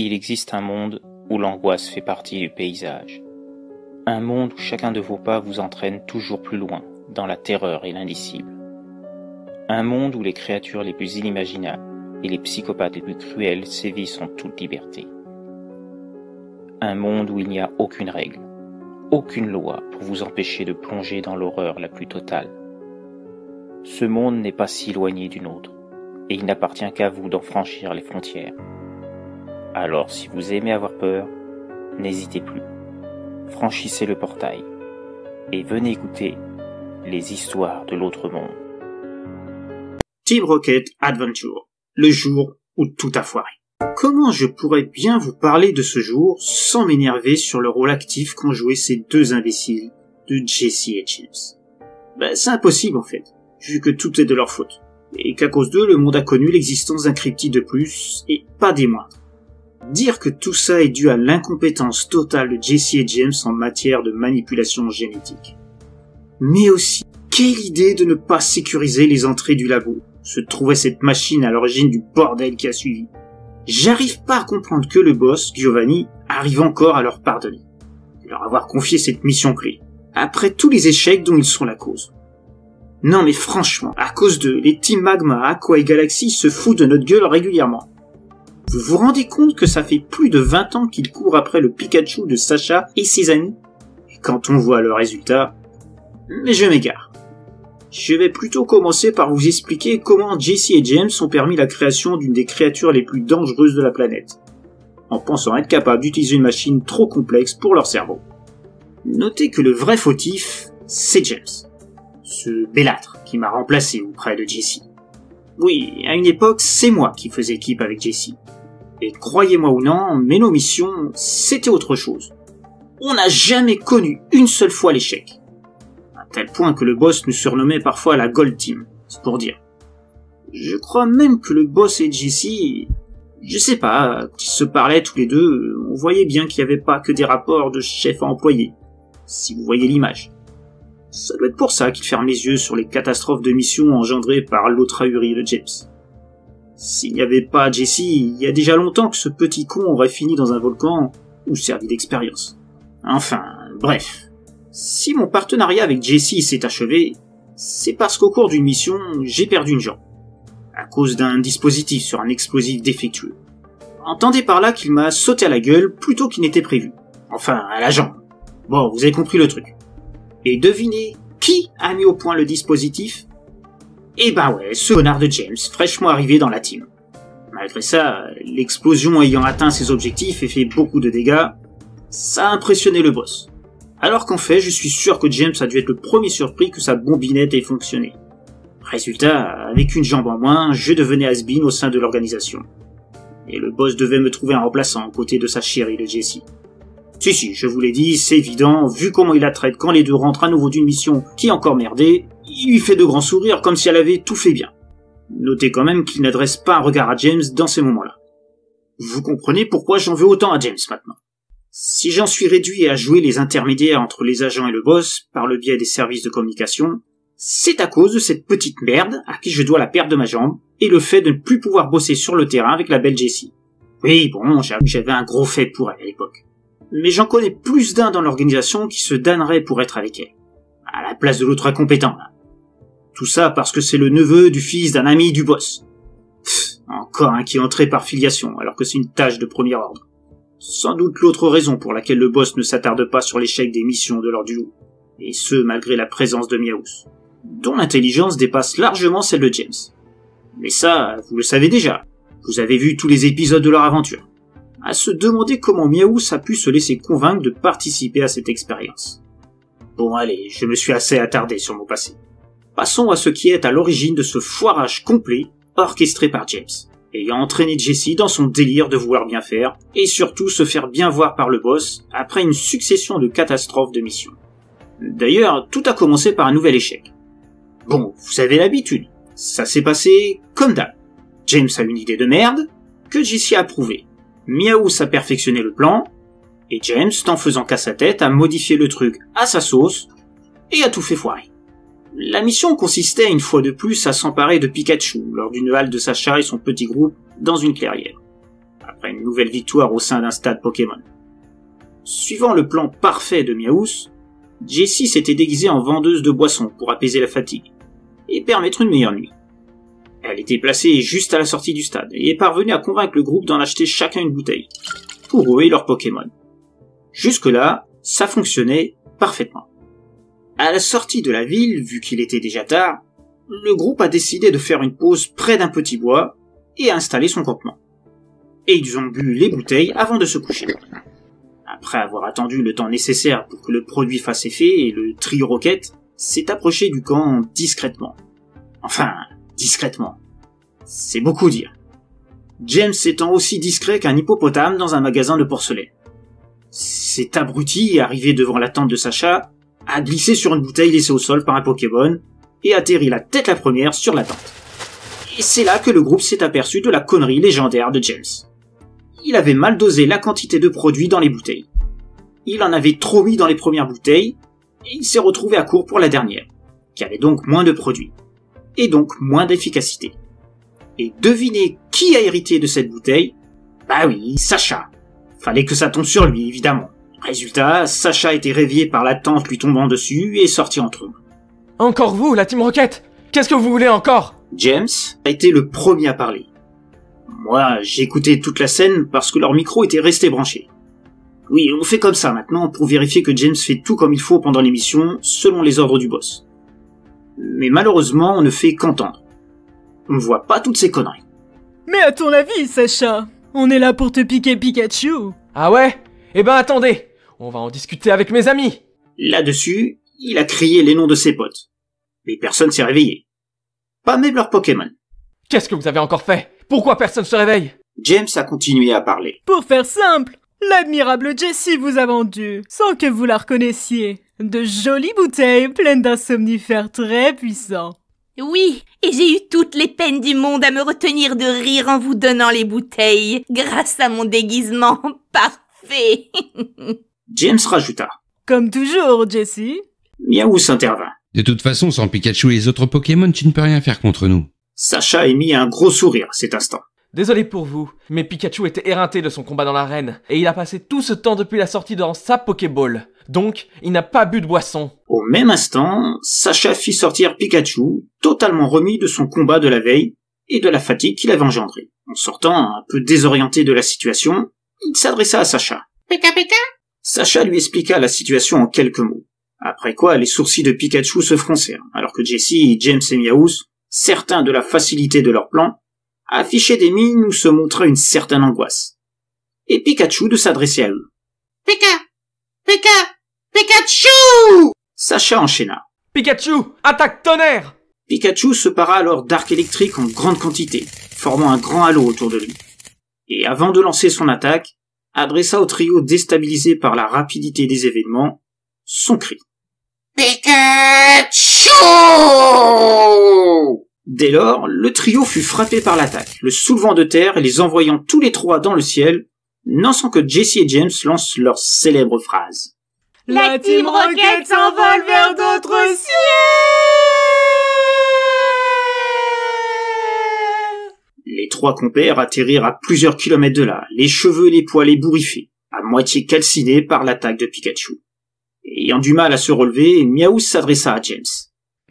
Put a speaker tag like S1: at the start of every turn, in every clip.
S1: Il existe un monde où l'angoisse fait partie du paysage. Un monde où chacun de vos pas vous entraîne toujours plus loin, dans la terreur et l'indicible. Un monde où les créatures les plus inimaginables et les psychopathes les plus cruels sévissent en toute liberté. Un monde où il n'y a aucune règle, aucune loi pour vous empêcher de plonger dans l'horreur la plus totale. Ce monde n'est pas si éloigné du nôtre, et il n'appartient qu'à vous d'en franchir les frontières. Alors si vous aimez avoir peur, n'hésitez plus. Franchissez le portail et venez écouter les histoires de l'autre monde.
S2: Team Rocket Adventure, le jour où tout a foiré. Comment je pourrais bien vous parler de ce jour sans m'énerver sur le rôle actif qu'ont joué ces deux imbéciles de Jesse et James? C'est impossible en fait, vu que tout est de leur faute, et qu'à cause d'eux, le monde a connu l'existence d'un cryptide de plus, et pas des moindres. Dire que tout ça est dû à l'incompétence totale de Jesse et James en matière de manipulation génétique. Mais aussi, quelle idée de ne pas sécuriser les entrées du labo, se trouvait cette machine à l'origine du bordel qui a suivi. J'arrive pas à comprendre que le boss, Giovanni, arrive encore à leur pardonner, leur avoir confié cette mission clé, après tous les échecs dont ils sont la cause. Non mais franchement, à cause d'eux, les Team Magma, Aqua et Galaxy se foutent de notre gueule régulièrement. Vous vous rendez compte que ça fait plus de 20 ans qu'ils courent après le Pikachu de Sacha et ses amis? Et quand on voit le résultat... Mais je m'égare. Je vais plutôt commencer par vous expliquer comment Jesse et James ont permis la création d'une des créatures les plus dangereuses de la planète, en pensant être capables d'utiliser une machine trop complexe pour leur cerveau. Notez que le vrai fautif, c'est James, ce bellâtre qui m'a remplacé auprès de Jesse. Oui, à une époque, c'est moi qui faisais équipe avec Jesse. Et croyez-moi ou non, mais nos missions, c'était autre chose. On n'a jamais connu une seule fois l'échec. À tel point que le boss nous surnommait parfois la Gold Team, c'est pour dire. Je crois même que le boss et Jesse, je sais pas, quand ils se parlaient tous les deux, on voyait bien qu'il n'y avait pas que des rapports de chef à employé, si vous voyez l'image. Ça doit être pour ça qu'ils ferment les yeux sur les catastrophes de mission engendrées par l'autre ahurie de James. S'il n'y avait pas Jesse, il y a déjà longtemps que ce petit con aurait fini dans un volcan ou servi d'expérience. Enfin, bref. Si mon partenariat avec Jesse s'est achevé, c'est parce qu'au cours d'une mission, j'ai perdu une jambe, à cause d'un dispositif sur un explosif défectueux. Entendez par là qu'il m'a sauté à la gueule plutôt qu'il n'était prévu. Enfin, à la jambe. Bon, vous avez compris le truc. Et devinez qui a mis au point le dispositif? Eh ben ouais, ce connard de James, fraîchement arrivé dans la team. Malgré ça, l'explosion ayant atteint ses objectifs et fait beaucoup de dégâts, ça a impressionné le boss. Alors qu'en fait, je suis sûr que James a dû être le premier surpris que sa bombinette ait fonctionné. Résultat, avec une jambe en moins, je devenais has-been au sein de l'organisation. Et le boss devait me trouver un remplaçant aux côtés de sa chérie de Jesse. Si, je vous l'ai dit, c'est évident, vu comment il la traite quand les deux rentrent à nouveau d'une mission qui est encore merdée, il lui fait de grands sourires comme si elle avait tout fait bien. Notez quand même qu'il n'adresse pas un regard à James dans ces moments-là. Vous comprenez pourquoi j'en veux autant à James maintenant. Si j'en suis réduit à jouer les intermédiaires entre les agents et le boss par le biais des services de communication, c'est à cause de cette petite merde à qui je dois la perte de ma jambe et le fait de ne plus pouvoir bosser sur le terrain avec la belle Jessie. Oui, bon, j'avais un gros fait pour elle à l'époque. Mais j'en connais plus d'un dans l'organisation qui se damnerait pour être avec elle, à la place de l'autre incompétent, là. Tout ça parce que c'est le neveu du fils d'un ami du boss. Encore un qui est entré par filiation, alors que c'est une tâche de premier ordre. Sans doute l'autre raison pour laquelle le boss ne s'attarde pas sur l'échec des missions de leur duo, et ce malgré la présence de Miaous, dont l'intelligence dépasse largement celle de James. Mais ça, vous le savez déjà, vous avez vu tous les épisodes de leur aventure. À se demander comment Miaous a pu se laisser convaincre de participer à cette expérience. Bon allez, je me suis assez attardé sur mon passé. Passons à ce qui est à l'origine de ce foirage complet orchestré par James, ayant entraîné Jesse dans son délire de vouloir bien faire, et surtout se faire bien voir par le boss après une succession de catastrophes de missions. D'ailleurs, tout a commencé par un nouvel échec. Bon, vous avez l'habitude, ça s'est passé comme d'hab. James a une idée de merde, que Jesse a approuvée. Miaous a perfectionné le plan, et James, en faisant qu'à sa tête, a modifié le truc à sa sauce, et a tout fait foirer. La mission consistait une fois de plus à s'emparer de Pikachu lors d'une halte de Sacha et son petit groupe dans une clairière. après une nouvelle victoire au sein d'un stade Pokémon. Suivant le plan parfait de Miaous, Jessie s'était déguisée en vendeuse de boissons pour apaiser la fatigue et permettre une meilleure nuit. Elle était placée juste à la sortie du stade et est parvenue à convaincre le groupe d'en acheter chacun une bouteille, pour eux et leurs Pokémon. Jusque-là, ça fonctionnait parfaitement. À la sortie de la ville, vu qu'il était déjà tard, le groupe a décidé de faire une pause près d'un petit bois et a installé son campement. Et ils ont bu les bouteilles avant de se coucher. Après avoir attendu le temps nécessaire pour que le produit fasse effet, et le trio Rocket s'est approché du camp discrètement. Enfin, discrètement. C'est beaucoup dire. James étant aussi discret qu'un hippopotame dans un magasin de porcelaine. Cet abruti, arrivé devant la tente de Sacha, a glissé sur une bouteille laissée au sol par un Pokémon et atterri la tête la première sur la tente. Et c'est là que le groupe s'est aperçu de la connerie légendaire de James. Il avait mal dosé la quantité de produit dans les bouteilles. Il en avait trop mis dans les premières bouteilles, et il s'est retrouvé à court pour la dernière, qui avait donc moins de produits, et donc moins d'efficacité. Et devinez qui a hérité de cette bouteille? Bah oui, Sacha. Fallait que ça tombe sur lui, évidemment. Résultat, Sacha a été réveillé par la tente lui tombant dessus et est sorti en trombe.
S3: Encore vous, la Team Rocket? Qu'est-ce que vous voulez encore?
S2: James a été le premier à parler. Moi, j'ai écouté toute la scène parce que leur micro était resté branché. Oui, on fait comme ça maintenant pour vérifier que James fait tout comme il faut pendant l'émission, selon les ordres du boss. Mais malheureusement, on ne fait qu'entendre. On ne voit pas toutes ces conneries.
S4: Mais à ton avis, Sacha, on est là pour te piquer Pikachu.
S3: Ah ouais? Eh ben attendez, on va en discuter avec mes amis.
S2: Là-dessus, il a crié les noms de ses potes. Mais personne s'est réveillé. Pas même leur Pokémon.
S3: Qu'est-ce que vous avez encore fait? Pourquoi personne se réveille?
S2: James a continué à parler.
S4: Pour faire simple, l'admirable Jessie vous a vendu, sans que vous la reconnaissiez, de jolies bouteilles pleines d'un somnifère très puissant.
S5: Oui, et j'ai eu toutes les peines du monde à me retenir de rire en vous donnant les bouteilles, grâce à mon déguisement parfait.
S2: James rajouta.
S4: Comme toujours, Jessie.
S2: Miaous intervint.
S6: De toute façon, sans Pikachu et les autres Pokémon, tu ne peux rien faire contre nous.
S2: Sacha émit un gros sourire à cet instant.
S3: Désolé pour vous, mais Pikachu était éreinté de son combat dans l'arène, et il a passé tout ce temps depuis la sortie dans sa Pokéball. Donc, il n'a pas bu de boisson.
S2: Au même instant, Sacha fit sortir Pikachu, totalement remis de son combat de la veille et de la fatigue qu'il avait engendrée. En sortant un peu désorienté de la situation, il s'adressa à Sacha.
S5: Pika Pika?
S2: Sacha lui expliqua la situation en quelques mots. Après quoi, les sourcils de Pikachu se froncèrent, alors que Jessie, James et Miaous, certains de la facilité de leur plan, affichaient des mines où se montrait une certaine angoisse. Et Pikachu de s'adresser à eux.
S5: Pika! Pika! Pikachu!
S2: Sacha enchaîna.
S3: Pikachu, attaque tonnerre!
S2: Pikachu se para alors d'arc électrique en grande quantité, formant un grand halo autour de lui. Et avant de lancer son attaque, adressa au trio déstabilisé par la rapidité des événements, son cri. Pikachu! Dès lors, le trio fut frappé par l'attaque, le soulevant de terre et les envoyant tous les trois dans le ciel, non sans que Jessie et James lancent leur célèbre phrase.
S4: La Team Rocket s'envole vers d'autres cieux!
S2: Les trois compères atterrirent à plusieurs kilomètres de là, les cheveux et les poils ébouriffés, à moitié calcinés par l'attaque de Pikachu. Ayant du mal à se relever, Miaous s'adressa à James.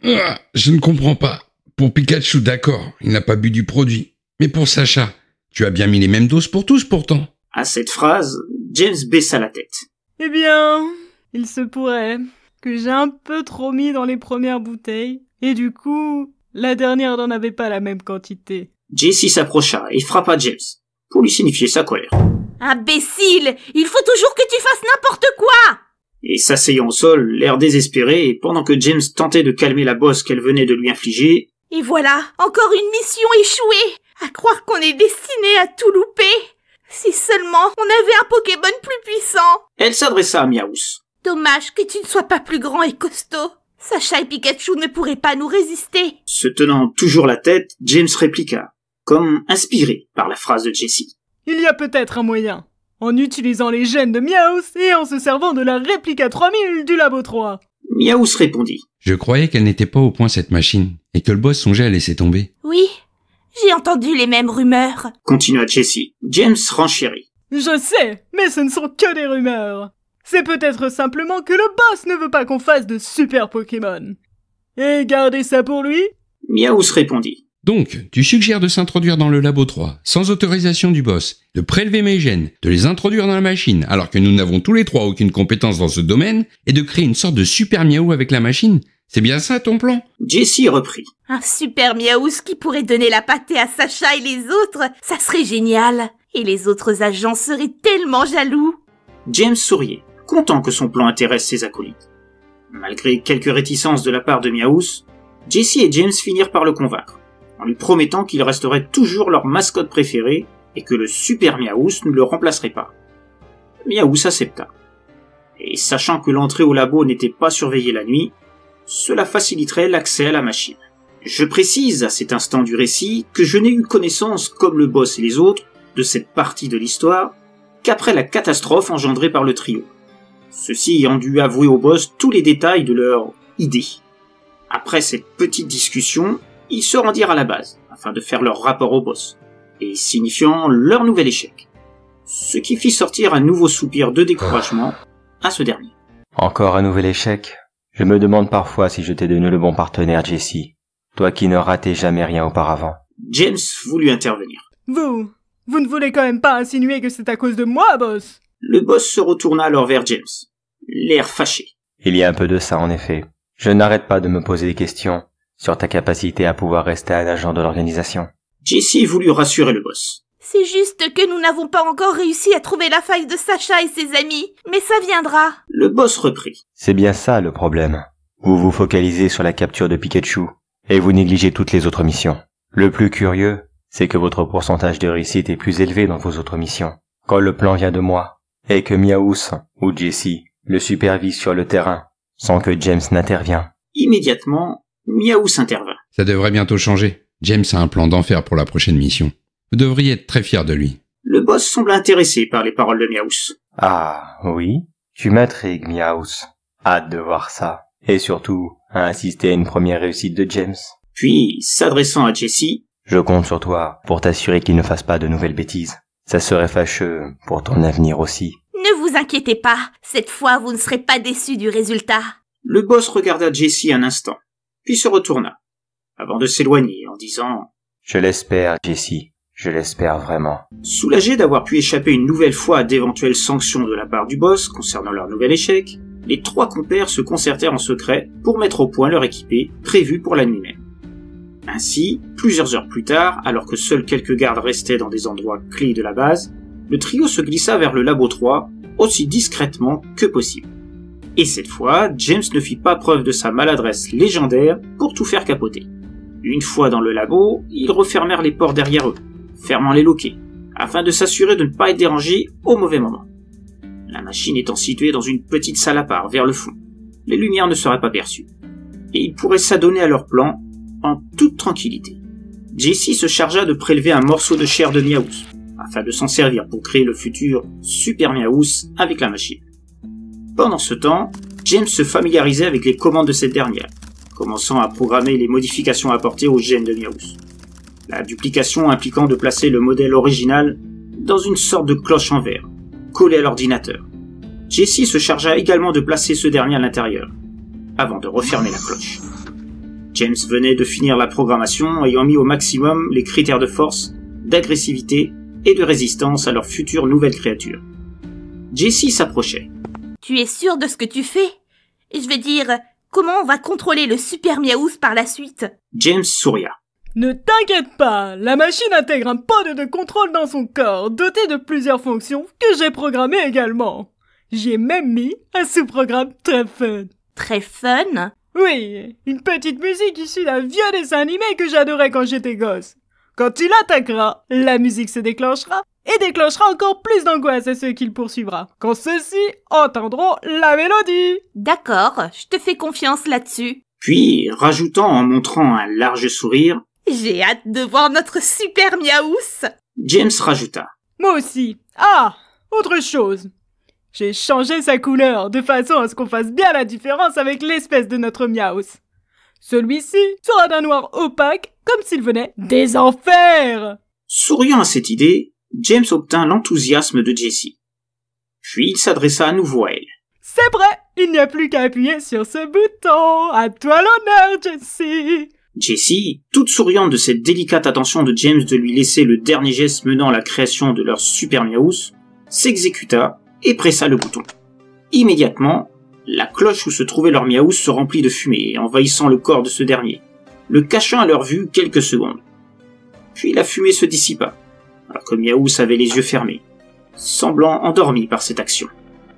S6: Ah, je ne comprends pas. Pour Pikachu, d'accord, il n'a pas bu du produit. Mais pour Sacha, tu as bien mis les mêmes doses pour tous pourtant.
S2: À cette phrase, James baissa la tête.
S4: Eh bien, il se pourrait que j'ai un peu trop mis dans les premières bouteilles, et du coup, la dernière n'en avait pas la même quantité.
S2: Jessie s'approcha et frappa James, pour lui signifier sa colère.
S5: Imbécile! Il faut toujours que tu fasses n'importe quoi!
S2: Et s'asseyant au sol, l'air désespéré, pendant que James tentait de calmer la bosse qu'elle venait de lui infliger.
S5: Et voilà, encore une mission échouée! À croire qu'on est destiné à tout louper! Si seulement on avait un Pokémon plus puissant!
S2: Elle s'adressa à Miaous.
S5: Dommage que tu ne sois pas plus grand et costaud. Sacha et Pikachu ne pourraient pas nous résister.
S2: Se tenant toujours la tête, James répliqua, comme inspiré par la phrase de Jessie.
S4: Il y a peut-être un moyen, en utilisant les gènes de Miaous et en se servant de la réplica 3000 du Labo 3.
S2: Miaous répondit.
S6: Je croyais qu'elle n'était pas au point cette machine, et que le boss songeait à laisser tomber.
S5: Oui, J'ai entendu les mêmes rumeurs.
S2: Continua Jessie. James renchérit.
S4: Je sais, mais ce ne sont que des rumeurs. C'est peut-être simplement que le boss ne veut pas qu'on fasse de super Pokémon. Et gardez ça pour lui?
S2: Miaous répondit.
S6: Donc, tu suggères de s'introduire dans le labo 3, sans autorisation du boss, de prélever mes gènes, de les introduire dans la machine, alors que nous n'avons tous les trois aucune compétence dans ce domaine, et de créer une sorte de super Miaou avec la machine? C'est bien ça ton plan?
S2: Jessie reprit.
S5: Un super Miaous qui pourrait donner la pâtée à Sacha et les autres, ça serait génial. Et les autres agents seraient tellement jaloux.
S2: James souriait, content que son plan intéresse ses acolytes. Malgré quelques réticences de la part de Miaous, Jessie et James finirent par le convaincre, en lui promettant qu'il resterait toujours leur mascotte préférée et que le super Miaous ne le remplacerait pas. Miaous accepta. Et sachant que l'entrée au labo n'était pas surveillée la nuit, cela faciliterait l'accès à la machine. Je précise à cet instant du récit que je n'ai eu connaissance, comme le boss et les autres, de cette partie de l'histoire qu'après la catastrophe engendrée par le trio. Ceux-ci ayant dû avouer au boss tous les détails de leur idée. Après cette petite discussion, ils se rendirent à la base, afin de faire leur rapport au boss, et signifiant leur nouvel échec. Ce qui fit sortir un nouveau soupir de découragement à ce dernier.
S7: Encore un nouvel échec? Je me demande parfois si je t'ai donné le bon partenaire, Jessie. Toi qui ne ratais jamais rien auparavant.
S2: James voulut intervenir.
S4: Vous ne voulez quand même pas insinuer que c'est à cause de moi, boss?
S2: Le boss se retourna alors vers James, l'air fâché.
S7: Il y a un peu de ça, en effet. Je n'arrête pas de me poser des questions sur ta capacité à pouvoir rester un agent de l'organisation.
S2: Jessie voulut rassurer le boss.
S5: C'est juste que nous n'avons pas encore réussi à trouver la faille de Sacha et ses amis, mais ça viendra.
S2: Le boss reprit.
S7: C'est bien ça le problème. Vous vous focalisez sur la capture de Pikachu, et vous négligez toutes les autres missions. Le plus curieux, c'est que votre pourcentage de réussite est plus élevé dans vos autres missions. Quand le plan vient de moi, et que Miaous ou Jessie le supervise sur le terrain, sans que James n'intervient.
S2: Immédiatement, Miaous intervint.
S6: Ça devrait bientôt changer. James a un plan d'enfer pour la prochaine mission. Vous devriez être très fiers de lui.
S2: Le boss sembla intéressé par les paroles de Miaous.
S7: Ah, oui? Tu m'intrigues, Miaous. Hâte de voir ça. Et surtout, à assister à une première réussite de James.
S2: Puis, s'adressant à Jessie,
S7: je compte sur toi pour t'assurer qu'il ne fasse pas de nouvelles bêtises. Ça serait fâcheux pour ton avenir aussi.
S5: Ne vous inquiétez pas, cette fois vous ne serez pas déçus du résultat.
S2: Le boss regarda Jessie un instant, puis se retourna, avant de s'éloigner en disant «
S7: Je l'espère, Jessie, je l'espère vraiment. »
S2: Soulagés d'avoir pu échapper une nouvelle fois à d'éventuelles sanctions de la part du boss concernant leur nouvel échec, les trois compères se concertèrent en secret pour mettre au point leur équipée prévue pour la nuit même. Ainsi, plusieurs heures plus tard, alors que seuls quelques gardes restaient dans des endroits clés de la base, le trio se glissa vers le labo 3 aussi discrètement que possible. Et cette fois, James ne fit pas preuve de sa maladresse légendaire pour tout faire capoter. Une fois dans le labo, ils refermèrent les portes derrière eux, fermant les loquets, afin de s'assurer de ne pas être dérangés au mauvais moment. La machine étant située dans une petite salle à part, vers le fond, les lumières ne seraient pas perçues, et ils pourraient s'adonner à leur plan en toute tranquillité. Jessie se chargea de prélever un morceau de chair de Miaous, afin de s'en servir pour créer le futur Super Miaous avec la machine. Pendant ce temps, James se familiarisait avec les commandes de cette dernière, commençant à programmer les modifications apportées au gène de Miaous. La duplication impliquant de placer le modèle original dans une sorte de cloche en verre, collée à l'ordinateur. Jessie se chargea également de placer ce dernier à l'intérieur, avant de refermer la cloche. James venait de finir la programmation, ayant mis au maximum les critères de force, d'agressivité et de résistance à leur future nouvelle créature. Jessie s'approchait.
S5: Tu es sûr de ce que tu fais? Je veux dire, comment on va contrôler le Super Miaous par la suite?
S2: James souria.
S4: Ne t'inquiète pas, la machine intègre un pod de contrôle dans son corps, doté de plusieurs fonctions que j'ai programmées également. J'y ai même mis un sous-programme très fun.
S5: Très fun?
S4: Oui, une petite musique issue d'un vieux dessin animé que j'adorais quand j'étais gosse. Quand il attaquera, la musique se déclenchera et déclenchera encore plus d'angoisse à ceux qui le poursuivra, quand ceux-ci entendront la mélodie.
S5: D'accord, je te fais confiance là-dessus.
S2: Puis, rajoutant en montrant un large sourire,
S5: j'ai hâte de voir notre Super Miaous.
S2: James rajouta.
S4: Moi aussi. Ah, autre chose. J'ai changé sa couleur, de façon à ce qu'on fasse bien la différence avec l'espèce de notre Miaous. Celui-ci sera d'un noir opaque, comme s'il venait des enfers.
S2: Souriant à cette idée, James obtint l'enthousiasme de Jessie. Puis il s'adressa à nouveau à elle.
S4: C'est vrai, il n'y a plus qu'à appuyer sur ce bouton. À toi l'honneur, Jessie.
S2: Jessie, toute souriante de cette délicate attention de James de lui laisser le dernier geste menant à la création de leur super Miaous, s'exécuta et pressa le bouton. Immédiatement, la cloche où se trouvait leur Miaous se remplit de fumée, envahissant le corps de ce dernier, le cachant à leur vue quelques secondes. Puis la fumée se dissipa, alors que Miaous avait les yeux fermés, semblant endormi par cette action.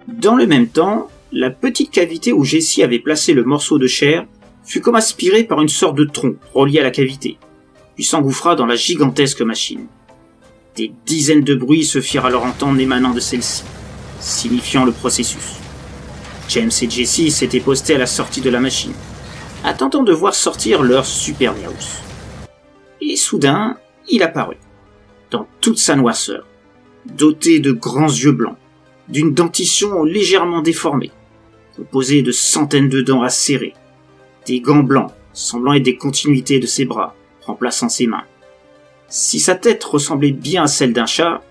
S2: Dans le même temps, la petite cavité où Jessie avait placé le morceau de chair fut comme aspirée par une sorte de tronc relié à la cavité, puis s'engouffra dans la gigantesque machine. Des dizaines de bruits se firent alors entendre émanant de celle-ci, signifiant le processus. James et Jessie s'étaient postés à la sortie de la machine, attendant de voir sortir leur super Miaous. Et soudain, il apparut, dans toute sa noirceur, doté de grands yeux blancs, d'une dentition légèrement déformée, composée de centaines de dents acérées, des gants blancs semblant être des continuités de ses bras, remplaçant ses mains. Si sa tête ressemblait bien à celle d'un chat,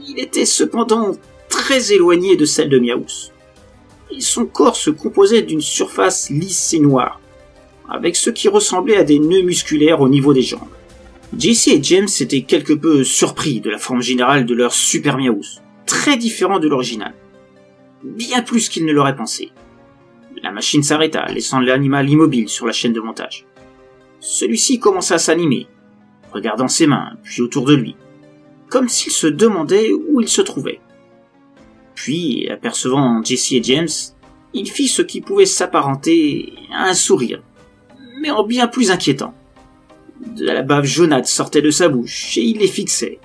S2: il était cependant très éloigné de celle de Miaous. Et son corps se composait d'une surface lisse et noire, avec ce qui ressemblait à des nœuds musculaires au niveau des jambes. Jessie et James étaient quelque peu surpris de la forme générale de leur super Miaous, très différent de l'original. Bien plus qu'ils ne l'auraient pensé. La machine s'arrêta, laissant l'animal immobile sur la chaîne de montage. Celui-ci commença à s'animer, regardant ses mains, puis autour de lui, comme s'il se demandait où il se trouvait. Puis, apercevant Jessie et James, il fit ce qui pouvait s'apparenter à un sourire, mais en bien plus inquiétant. De la bave jaunâtre sortait de sa bouche, et il les fixait.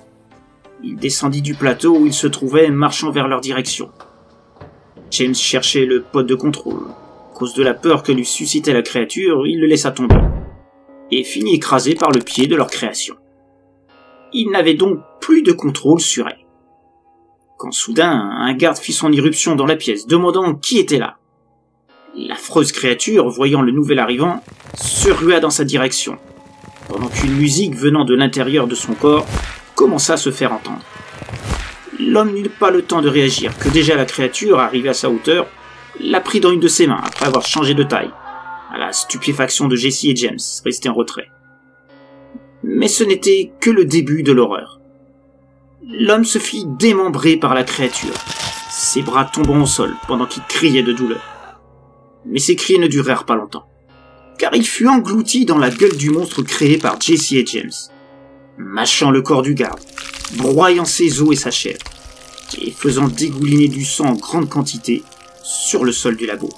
S2: Il descendit du plateau où il se trouvait, marchant vers leur direction. James cherchait le pod de contrôle. À cause de la peur que lui suscitait la créature, il le laissa tomber, et finit écrasé par le pied de leur création. Il n'avait donc plus de contrôle sur elle. Quand soudain, un garde fit son irruption dans la pièce, demandant qui était là. L'affreuse créature, voyant le nouvel arrivant, se rua dans sa direction, pendant qu'une musique venant de l'intérieur de son corps commença à se faire entendre. L'homme n'eut pas le temps de réagir, que déjà la créature, arrivée à sa hauteur, la prit dans une de ses mains après avoir changé de taille, à la stupéfaction de Jessie et James, restés en retrait. Mais ce n'était que le début de l'horreur. L'homme se fit démembrer par la créature, ses bras tombant au sol pendant qu'il criait de douleur. Mais ces cris ne durèrent pas longtemps, car il fut englouti dans la gueule du monstre créé par Jessie et James, mâchant le corps du garde, broyant ses os et sa chair, et faisant dégouliner du sang en grande quantité sur le sol du labo.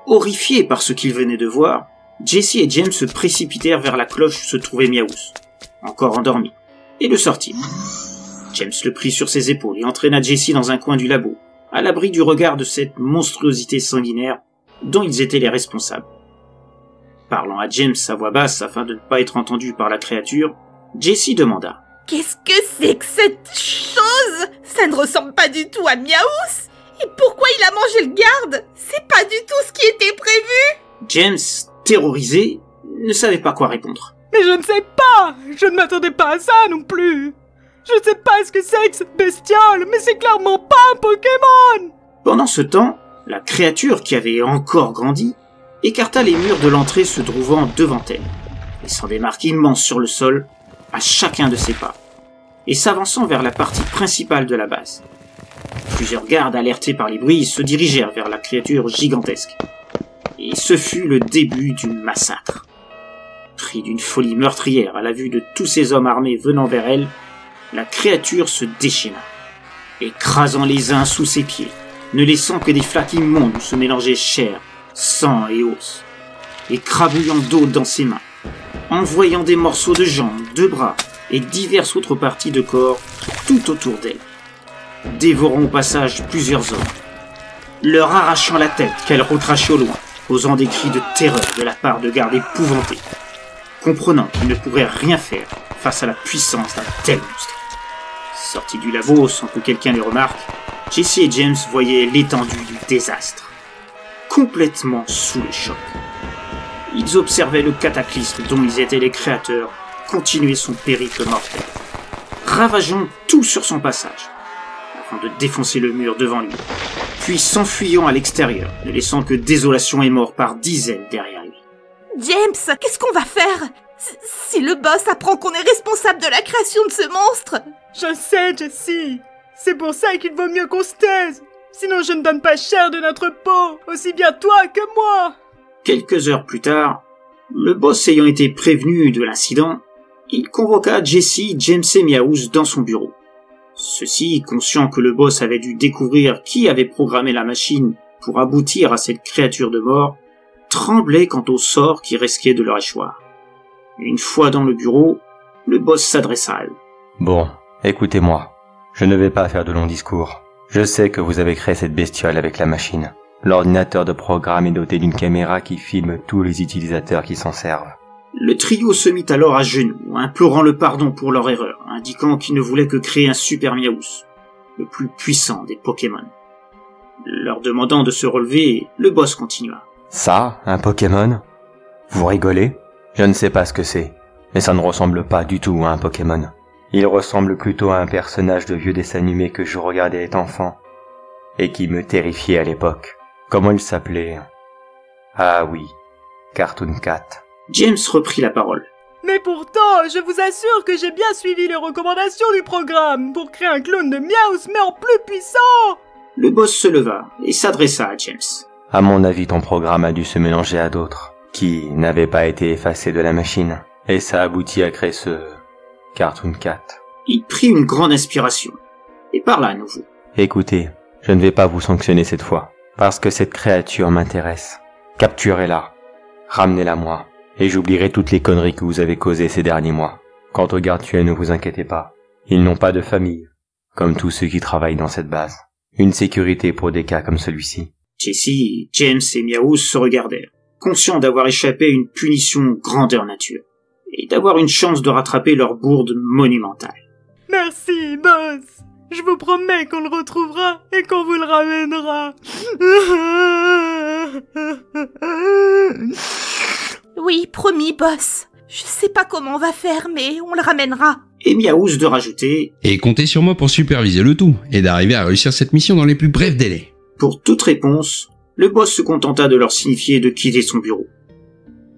S2: Horrifiés par ce qu'ils venaient de voir, Jessie et James se précipitèrent vers la cloche où se trouvait Miaous, encore endormi, et le sortirent. James le prit sur ses épaules et entraîna Jessie dans un coin du labo, à l'abri du regard de cette monstruosité sanguinaire dont ils étaient les responsables. Parlant à James à voix basse afin de ne pas être entendu par la créature, Jessie demanda:
S5: « Qu'est-ce que c'est que cette chose? Ça ne ressemble pas du tout à Miaous. Et pourquoi il a mangé le garde? C'est pas du tout ce qui était prévu !»
S2: James, terrorisé, ne savait pas quoi répondre.
S4: Mais je ne sais pas. Je ne m'attendais pas à ça non plus. Je ne sais pas ce que c'est que cette bestiole, mais c'est clairement pas un Pokémon.
S2: Pendant ce temps, la créature qui avait encore grandi écarta les murs de l'entrée se trouvant devant elle, laissant des marques immenses sur le sol à chacun de ses pas, et s'avançant vers la partie principale de la base. Plusieurs gardes alertés par les bruits se dirigèrent vers la créature gigantesque, et ce fut le début du massacre. Pris d'une folie meurtrière à la vue de tous ces hommes armés venant vers elle, la créature se déchaîna, écrasant les uns sous ses pieds, ne laissant que des flaques immondes où se mélangeaient chair, sang et os, écrabouillant d'eau dans ses mains, envoyant des morceaux de jambes, de bras et diverses autres parties de corps tout autour d'elle, dévorant au passage plusieurs hommes, leur arrachant la tête qu'elle recrachait au loin, causant des cris de terreur de la part de gardes épouvantés, comprenant qu'ils ne pourraient rien faire face à la puissance d'un tel monstre. Sortis du labo sans que quelqu'un les remarque, Jessie et James voyaient l'étendue du désastre, complètement sous le choc. Ils observaient le cataclysme dont ils étaient les créateurs continuer son périple mortel, ravageant tout sur son passage, afin de défoncer le mur devant lui, puis s'enfuyant à l'extérieur, ne laissant que désolation et mort par dizaines derrière lui.
S5: James, qu'est-ce qu'on va faire si le boss apprend qu'on est responsable de la création de ce monstre?
S4: Je sais, Jessie. C'est pour ça qu'il vaut mieux qu'on se taise. Sinon je ne donne pas cher de notre peau, aussi bien toi que moi.
S2: Quelques heures plus tard, le boss ayant été prévenu de l'incident, il convoqua Jesse, James et Meowth dans son bureau. Ceux-ci, conscients que le boss avait dû découvrir qui avait programmé la machine pour aboutir à cette créature de mort, tremblaient quant au sort qui risquait de leur échoir. Une fois dans le bureau, le boss s'adressa à eux.
S7: Bon, écoutez-moi. Je ne vais pas faire de longs discours. Je sais que vous avez créé cette bestiole avec la machine. L'ordinateur de programme est doté d'une caméra qui filme tous les utilisateurs qui s'en servent.
S2: Le trio se mit alors à genoux, implorant le pardon pour leur erreur, indiquant qu'ils ne voulaient que créer un Super Meowth, le plus puissant des Pokémon. Leur demandant de se relever, le boss continua.
S7: Ça, un Pokémon? Vous rigolez? Je ne sais pas ce que c'est, mais ça ne ressemble pas du tout à un Pokémon. Il ressemble plutôt à un personnage de vieux dessin animé que je regardais étant enfant, et qui me terrifiait à l'époque. Comment il s'appelait? Ah oui, Cartoon Cat.
S2: James reprit la parole.
S4: Mais pourtant, je vous assure que j'ai bien suivi les recommandations du programme pour créer un clone de Meowth, mais en plus puissant.
S2: Le boss se leva et s'adressa à James.
S7: À mon avis, ton programme a dû se mélanger à d'autres, qui n'avaient pas été effacés de la machine, et ça aboutit à créer ce Cartoon Cat.
S2: Il prit une grande inspiration, et parla à nouveau.
S7: Écoutez, je ne vais pas vous sanctionner cette fois, parce que cette créature m'intéresse. Capturez-la, ramenez-la moi, et j'oublierai toutes les conneries que vous avez causées ces derniers mois. Quant aux gardes-tués, ne vous inquiétez pas, ils n'ont pas de famille, comme tous ceux qui travaillent dans cette base. Une sécurité pour des cas comme celui-ci.
S2: Jesse, James et Meowth se regardèrent, conscients d'avoir échappé à une punition grandeur nature, et d'avoir une chance de rattraper leur bourde monumentale.
S4: Merci, boss. Je vous promets qu'on le retrouvera et qu'on vous le ramènera.
S5: Oui, promis, boss. Je sais pas comment on va faire, mais on le ramènera.
S2: Et Meowth de rajouter «
S6: Et comptez sur moi pour superviser le tout, et d'arriver à réussir cette mission dans les plus brefs délais. »
S2: Pour toute réponse, le boss se contenta de leur signifier de quitter son bureau.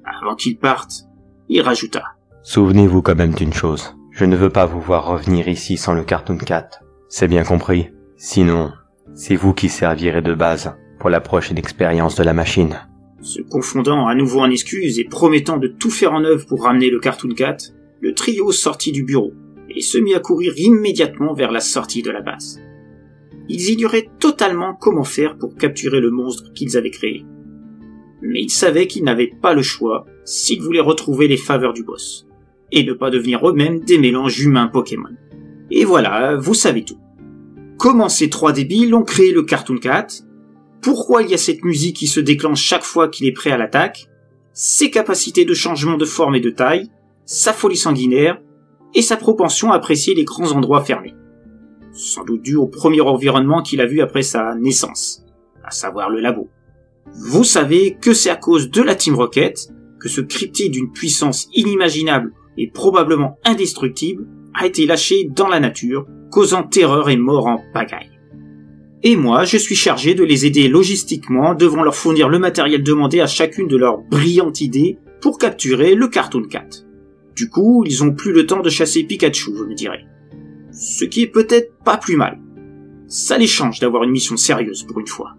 S2: Avant qu'ils partent, il rajouta «
S7: Souvenez-vous quand même d'une chose. Je ne veux pas vous voir revenir ici sans le Cartoon Cat. C'est bien compris. Sinon, c'est vous qui servirez de base pour la prochaine expérience de la machine. »
S2: Se confondant à nouveau en excuses et promettant de tout faire en œuvre pour ramener le Cartoon Cat, le trio sortit du bureau et se mit à courir immédiatement vers la sortie de la base. Ils ignoraient totalement comment faire pour capturer le monstre qu'ils avaient créé. Mais ils savaient qu'ils n'avaient pas le choix s'ils voulaient retrouver les faveurs du boss, et ne pas devenir eux-mêmes des mélanges humains-Pokémon. Et voilà, vous savez tout. Comment ces trois débiles ont créé le Cartoon Cat, pourquoi il y a cette musique qui se déclenche chaque fois qu'il est prêt à l'attaque, ses capacités de changement de forme et de taille, sa folie sanguinaire, et sa propension à apprécier les grands endroits fermés. Sans doute dû au premier environnement qu'il a vu après sa naissance, à savoir le labo. Vous savez que c'est à cause de la Team Rocket que ce cryptide d'une puissance inimaginable et probablement indestructible a été lâché dans la nature, causant terreur et mort en pagaille. Et moi, je suis chargé de les aider logistiquement, devant leur fournir le matériel demandé à chacune de leurs brillantes idées pour capturer le Cartoon Cat. Du coup, ils ont plus le temps de chasser Pikachu, vous me direz. Ce qui est peut-être pas plus mal. Ça les change d'avoir une mission sérieuse pour une fois.